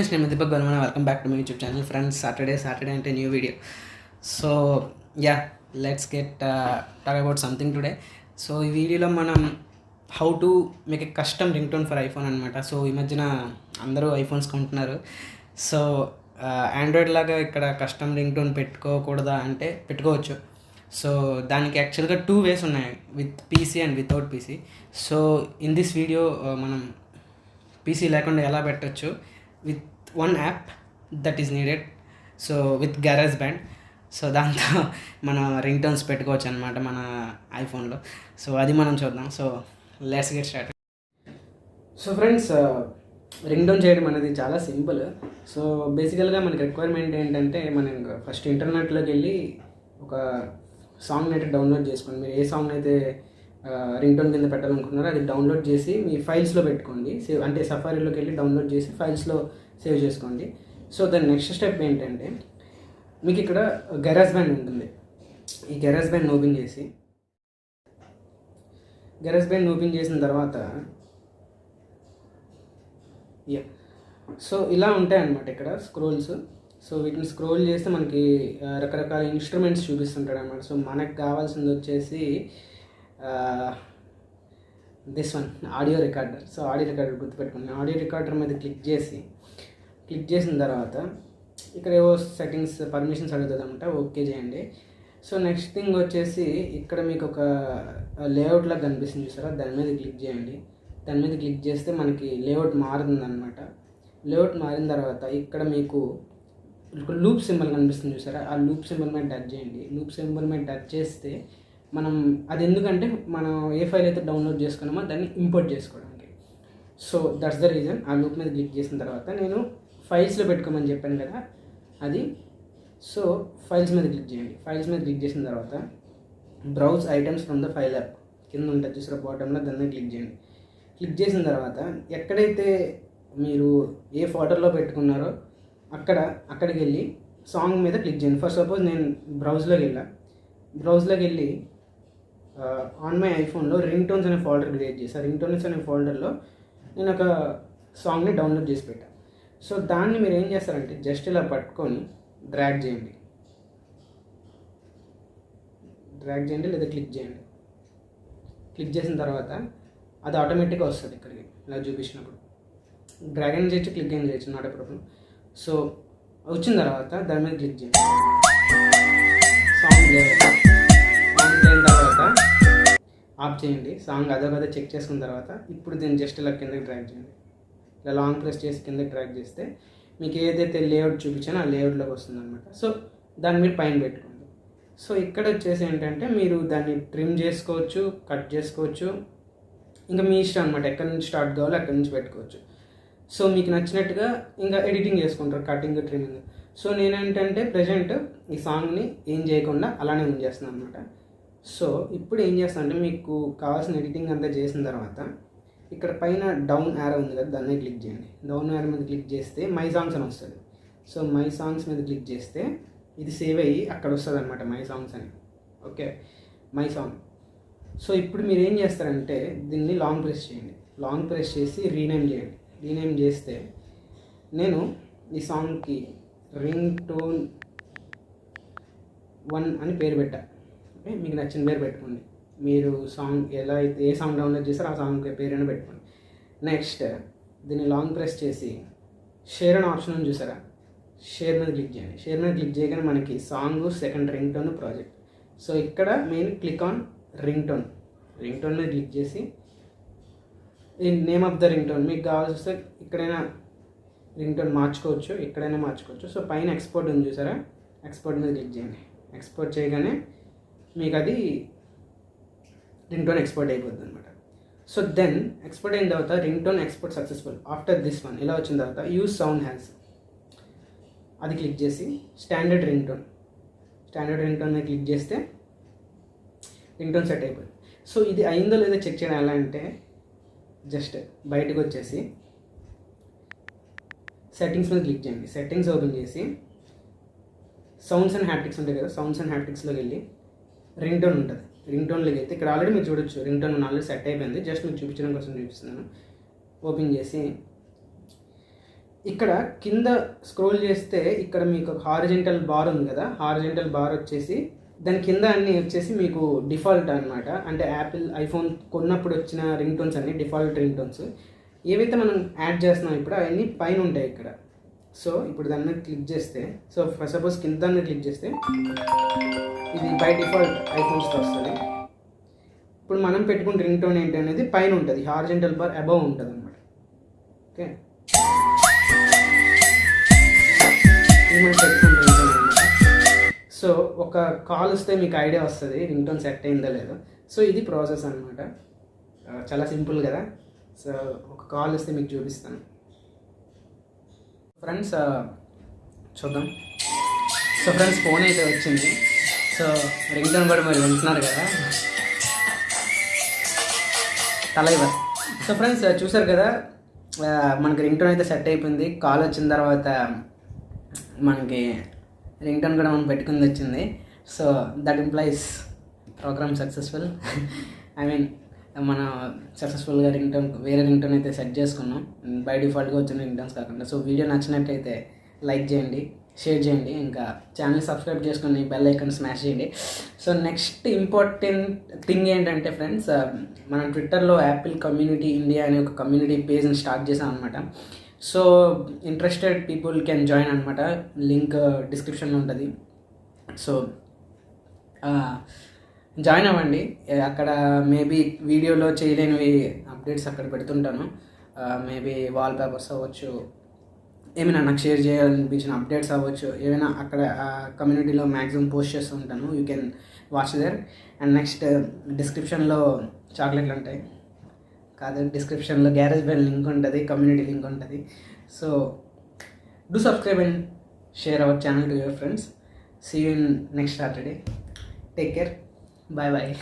Friends, నేను Deepak Barman. Welcome back to my YouTube channel. Friends, Saturday అంటే new video. So yeah, let's get talk about something today. So ఈ వీడియోలో మనం how to make a custom ring tone for iPhone అనమాట. So ఈ మధ్యన అందరూ iPhones కొంటున్నారు. సో ఆండ్రాయిడ్ లాగా ఇక్కడ కస్టమ్ రింగ్ టోన్ పెట్టుకోకూడదా అంటే పెట్టుకోవచ్చు. సో దానికి యాక్చువల్గా 2 ways ఉన్నాయి, with PC and without PC. So in this video మనం పీసీ లేకుండా ఎలా పెట్టచ్చు with one app that is needed. So with garage band. So దాంతో మనం రింగ్ టోన్స్ పెట్టుకోవచ్చు అనమాట మన ఐఫోన్లో. సో అది మనం చూద్దాం. So let's get start. So friends, ring tone చేయడం అనేది చాలా సింపుల్. సో బేసికల్గా మనకి రిక్వైర్మెంట్ ఏంటంటే, మనం ఫస్ట్ ఇంటర్నెట్లోకి వెళ్ళి ఒక సాంగ్ని అయితే డౌన్లోడ్ చేసుకోండి. మీరు ఏ సాంగ్ అయితే రింగ్ టోన్ కింద పెట్టాలనుకున్నారో అది డౌన్లోడ్ చేసి మీ ఫైల్స్లో పెట్టుకోండి. సేవ్ అంటే సఫారీలోకి వెళ్ళి డౌన్లోడ్ చేసి ఫైల్స్లో సేవ్ చేసుకోండి. సో దాని నెక్స్ట్ స్టెప్ ఏంటంటే, మీకు ఇక్కడ గ్యారేజ్ బ్యాండ్ ఉంటుంది. ఈ గ్యారేజ్ బ్యాండ్ ఓపెన్ చేసిన తర్వాత సో ఇలా ఉంటాయి అన్నమాట ఇక్కడ స్క్రోల్స్. సో వీటిని స్క్రోల్ చేస్తే మనకి రకరకాల ఇన్స్ట్రుమెంట్స్ చూపిస్తుంటాడు అనమాట. సో మనకు కావాల్సింది వచ్చేసి this one, audio recorder. So audio recorder గుర్తుపెట్టుకోండి. ఆడియో రికార్డర్ మీద క్లిక్ చేసిన తర్వాత ఇక్కడ ఏవో సెట్టింగ్స్, పర్మిషన్స్ అడుగుతుంది అనమాట. ఓకే చేయండి. సో నెక్స్ట్ థింగ్ వచ్చేసి, ఇక్కడ మీకు ఒక లేఅవుట్ లాగా కనిపిస్తుంది చూసారా, దాని మీద క్లిక్ చేయండి. దాని మీద క్లిక్ చేస్తే మనకి లేఅవుట్ మారుతుంది అనమాట. లేఅవుట్ మారిన తర్వాత ఇక్కడ మీకు లూప్ సింబల్ కనిపిస్తుంది చూసారా, ఆ లూప్ సింబల్ మీద టచ్ చేయండి. లూప్ సింబల్ మీద టచ్ చేస్తే మనం అది ఎందుకంటే మనం ఏ ఫైల్ అయితే డౌన్లోడ్ చేసుకున్నామో దాన్ని ఇంపోర్ట్ చేసుకోవడానికి. So that's the reason. ఆ లూప్ మీద క్లిక్ చేసిన తర్వాత నేను ఫైల్స్లో పెట్టుకోమని చెప్పాను కదా అది. సో ఫైల్స్ మీద క్లిక్ చేయండి. ఫైల్స్ మీద క్లిక్ చేసిన తర్వాత browse items from the file app కింద ఉంటుంది చూసారా బాటంలో, దాన్ని క్లిక్ చేయండి. క్లిక్ చేసిన తర్వాత ఎక్కడైతే మీరు ఏ ఫోల్డర్లో పెట్టుకున్నారో అక్కడికి వెళ్ళి సాంగ్ మీద క్లిక్ చేయండి. ఫర్ సపోజ్ నేను బ్రౌజ్లోకి వెళ్ళి ఆన్ మై ఐఫోన్లో రింగ్ టోన్స్ అనే ఫోల్డర్ క్రియేట్ చేశాను. రింగ్ టోన్స్ అనే ఫోల్డర్లో నేను ఒక సాంగ్ని డౌన్లోడ్ చేసి పెట్టాను. సో దాన్ని మీరు ఏం చేస్తారంటే జస్ట్ ఇలా పట్టుకొని డ్రాగ్ చేయండి లేదా క్లిక్ చేయండి. క్లిక్ చేసిన తర్వాత అది ఆటోమేటిక్గా వస్తుంది ఇక్కడికి ఇలా చూపించినప్పుడు. డ్రాగ్ అయిన చేయొచ్చు, క్లిక్ అయిన చేయొచ్చు, నాట్ ఏ ప్రాబ్లం. సో వచ్చిన తర్వాత దాని మీద క్లిక్ చేయండి. సాంగ్ అయిన తర్వాత ఆఫ్ చేయండి. సాంగ్ అదే చెక్ చేసుకున్న తర్వాత ఇప్పుడు దీన్ని జస్ట్ ఇలా కిందకి డ్రాగ్ చేయండి. ఇలా లాంగ్ ప్రెస్ చేసి కిందకి డ్రాగ్ చేస్తే మీకు ఏదైతే లేఅవుట్ చూపించానో ఆ లేఅవుట్లోకి వస్తుంది అనమాట. సో దాన్ని మీరు పైన పెట్టుకోండి. సో ఇక్కడ వచ్చేసి ఏంటంటే మీరు దాన్ని ట్రిమ్ చేసుకోవచ్చు, కట్ చేసుకోవచ్చు, ఇంకా మీ ఇష్టం అనమాట. ఎక్కడి నుంచి స్టార్ట్ కావాలో అక్కడి నుంచి పెట్టుకోవచ్చు. సో మీకు నచ్చినట్టుగా ఇంకా ఎడిటింగ్ చేసుకుంటారు, కటింగ్, ట్రిమ్మింగ్. సో నేనేంటంటే ప్రజెంట్ ఈ సాంగ్ని ఏం చేయకుండా అలానే ఉంచేస్తున్నాను అనమాట. సో ఇప్పుడు ఏం చేస్తాను అంటే, మీకు కావాల్సిన ఎడిటింగ్ అంతా చేసిన తర్వాత ఇక్కడ పైన డౌన్ యారో ఉంది కదా, దాన్ని క్లిక్ చేయండి. డౌన్ యారో మీద క్లిక్ చేస్తే మై సాంగ్స్ అని వస్తుంది. సో మై సాంగ్స్ మీద క్లిక్ చేస్తే ఇది సేవ్ అయ్యి అక్కడ వస్తుంది అనమాట, మై సాంగ్స్ అని. Okay, my song. సో ఇప్పుడు మీరు ఏం చేస్తారంటే దీన్ని లాంగ్ ప్రెస్ చేయండి. లాంగ్ ప్రెస్ చేసి రీనేమ్ చేయండి. రీనేమ్ చేస్తే నేను ఈ సాంగ్కి రింగ్ టోన్ 1 అని పేరు పెట్టా. ఓకే, మీకు నచ్చిన పేరు పెట్టుకోండి. మీరు సాంగ్ ఎలా అయితే ఏ సాంగ్ డౌన్లోడ్ చేస్తారో ఆ సాంగ్ పేరైనా పెట్టుకోండి. నెక్స్ట్ దీన్ని లాంగ్ ప్రెస్ చేసి షేర్ అనే ఆప్షన్ ఉంది చూసారా, షేర్ మీద క్లిక్ చేయండి. షేర్ మీద క్లిక్ చేయగానే మనకి song, second ring tone, project. So ఇక్కడ main click on ring tone మీద క్లిక్ చేసి ఈ name of the ring tone మీకు కావాల్సి వస్తే ఇక్కడైనా రింగ్ టోన్ మార్చుకోవచ్చు, ఇక్కడైనా మార్చుకోవచ్చు. సో పైన ఎక్స్పోర్ట్ ఉంది చూసారా, ఎక్స్పోర్ట్ మీద క్లిక్ చేయండి. ఎక్స్పోర్ట్ చేయగానే మీకు అది రింగ్ టోన్ ఎక్స్పోర్ట్ అయిపోతుంది అనమాట. సో దెన్ ఎక్స్పోర్ట్ అయిన తర్వాత ring tone export successful after this one ఇలా వచ్చిన తర్వాత యూజ్ సౌండ్ హ్యాస్ అది క్లిక్ చేసి స్టాండర్డ్ రింగ్ టోన్ మీద క్లిక్ చేస్తే రింగ్ టోన్ సెట్ అయిపోయింది. సో ఇది అయిందో లేదో చెక్ చేయడం ఎలా అంటే, జస్ట్ బయటకు వచ్చేసి సెట్టింగ్స్ మీద క్లిక్ చేయండి. సెట్టింగ్స్ ఓపెన్ చేసి సౌండ్స్ అండ్ హ్యాప్టిక్స్ ఉంటాయి కదా, సౌండ్స్ అండ్ హ్యాప్టిక్స్లోకి వెళ్ళి రింగ్ టోన్ ఉంటుంది. రింగ్ టోన్లోకి వెళ్తే ఇక్కడ ఆల్రెడీ మీరు చూడొచ్చు రింగ్ టోన్ ఆల్రెడీ సెట్ అయిపోయింది. జస్ట్ మీకు చూపించడం కోసం చూపిస్తున్నాను. ఓపెన్ చేసి ఇక్కడ కింద స్క్రోల్ చేస్తే ఇక్కడ మీకు హారిజెంటల్ బార్ ఉంది కదా, హారిజెంటల్ బార్ వచ్చేసి దాని కింద అన్నీ వచ్చేసి మీకు డిఫాల్ట్ అనమాట. అంటే యాపిల్ ఐఫోన్ కొన్నప్పుడు వచ్చిన రింగ్ టోన్స్ అన్నీ డిఫాల్ట్ రింగ్ టోన్స్. ఏవైతే మనం యాడ్ చేస్తున్నాం ఇప్పుడు అవన్నీ పైన ఉంటాయి ఇక్కడ. సో ఇప్పుడు దాన్ని క్లిక్ చేస్తే, సో ఫస్ట్ సపోజ్ కింద దాన్ని క్లిక్ చేస్తే ఇది బై డిఫాల్ట్ ఐఫోన్స్తో వస్తుంది. ఇప్పుడు మనం పెట్టుకున్న రింగ్ టోన్ ఏంటి అనేది పైన ఉంటుంది, హారిజెంటల్ బార్ అబవ్ ఉంటుంది అనమాట. ఓకే, ఇది మనం పెట్టుకున్న రింగ్ టోన్ అనమాట. సో ఒక కాల్ వస్తే మీకు ఐడియా వస్తుంది రింగ్ టోన్ సెట్ అయిందో లేదో. సో ఇది ప్రాసెస్ అనమాట, చాలా సింపుల్ కదా. సో ఒక కాల్ వస్తే మీకు చూపిస్తాను ఫ్రెండ్స్, చూద్దాం. సో ఫ్రెండ్స్ ఫోన్ అయితే వచ్చింది. సో రింగ్ టోన్ కూడా మరి వింటున్నారు కదా, తలైవర్. సో ఫ్రెండ్స్ చూసారు కదా, మనకి రింగ్ టోన్ అయితే సెట్ అయిపోయింది. కాల్ వచ్చిన తర్వాత మనకి రింగ్ టోన్ కూడా మనం పెట్టుకుంది వచ్చింది. So that implies program successful. I mean మనం సక్సెస్ఫుల్గా రింగ్ టోన్, వేరే రింగ్ టోన్ అయితే సెట్ చేసుకున్నాం, బై డిఫాల్ట్గా వచ్చిన రింగ్ టోన్స్ కాకుండా. సో వీడియో నచ్చినట్టయితే లైక్ చేయండి, షేర్ చేయండి, ఇంకా ఛానల్ సబ్స్క్రైబ్ చేసుకొని బెల్ ఐకాన్ స్మాష్ చేయండి. సో నెక్స్ట్ ఇంపార్టెంట్ థింగ్ ఏంటంటే ఫ్రెండ్స్, మనం ట్విట్టర్లో యాపిల్ కమ్యూనిటీ ఇండియా అనే ఒక కమ్యూనిటీ పేజ్ని స్టార్ట్ చేసాం అనమాట. So interested people can join అనమాట, లింక్ డిస్క్రిప్షన్లో ఉంటుంది. సో జాయిన్ అవ్వండి. అక్కడ మేబీ వీడియోలో చేయలేనివి అప్డేట్స్ అక్కడ పెడుతుంటాను. మేబీ వాల్ పేపర్స్ అవ్వచ్చు, ఏమైనా నాకు షేర్ చేయాలనిపించిన అప్డేట్స్ అవ్వచ్చు, ఏమైనా అక్కడ కమ్యూనిటీలో మ్యాక్సిమం పోస్ట్ చేస్తూ ఉంటాను. You can watch there. And next డిస్క్రిప్షన్లో చాక్లెట్లు ఉంటాయి కాదు, డిస్క్రిప్షన్లో గ్యారేజ్ బెల్ లింక్ ఉంటుంది, కమ్యూనిటీ లింక్ ఉంటుంది. So do subscribe and share our channel to your friends. See you in next Saturday. Take care, bye bye.